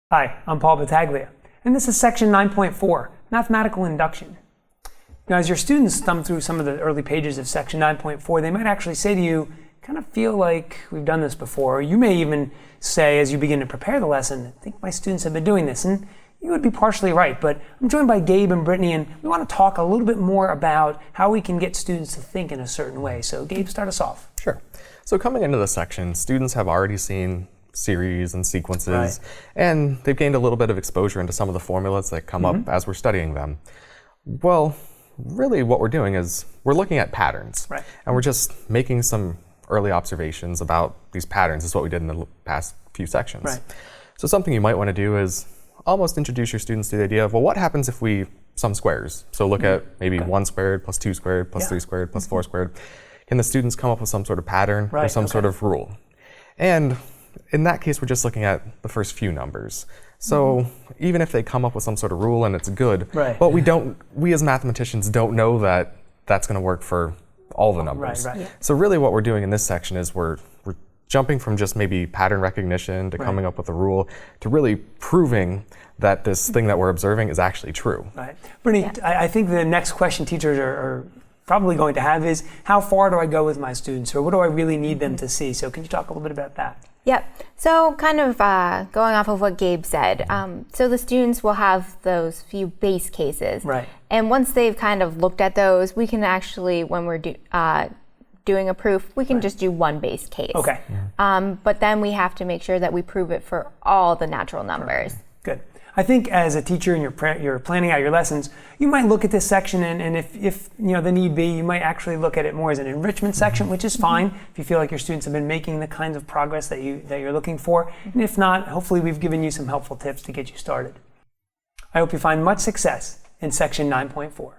Hi, I'm Paul Battaglia, and this is section 9.4, Mathematical Induction. Now, as your students thumb through some of the early pages of section 9.4, they might actually say to you, kind of feel like we've done this before. Or you may even say, as you begin to prepare the lesson, I think my students have been doing this. And you would be partially right, but I'm joined by Gabe and Brittany, and we want to talk a little bit more about how we can get students to think in a certain way. So Gabe, start us off. Sure. So coming into this section, students have already seen series and sequences, and they've gained a little bit of exposure into some of the formulas that come up as we're studying them. Well, really what we're doing is we're looking at patterns, and we're just making some early observations about these patterns. Is what we did in the past few sections. So something you might want to do is almost introduce your students to the idea of, well, what happens if we sum squares? So look at maybe 1 squared plus 2 squared plus 3 squared plus 4 squared. Can the students come up with some sort of pattern or some sort of rule? And in that case, we're just looking at the first few numbers. So even if they come up with some sort of rule and it's good, but we as mathematicians don't know that that's going to work for all the numbers. So really what we're doing in this section is we're jumping from just maybe pattern recognition to coming up with a rule to really proving that this thing that we're observing is actually true. Brittany, I think the next question teachers are probably going to have is, how far do I go with my students, or what do I really need them to see? So can you talk a little bit about that? Yep. So kind of going off of what Gabe said, so the students will have those few base cases. And once they've kind of looked at those, we can actually, when we're doing a proof, we can just do one base case. But then we have to make sure that we prove it for all the natural numbers. Good. I think as a teacher and you're planning out your lessons, you might look at this section and if the need be, you might actually look at it more as an enrichment section, which is fine if you feel like your students have been making the kinds of progress that you're looking for. And if not, hopefully we've given you some helpful tips to get you started. I hope you find much success in section 9.4.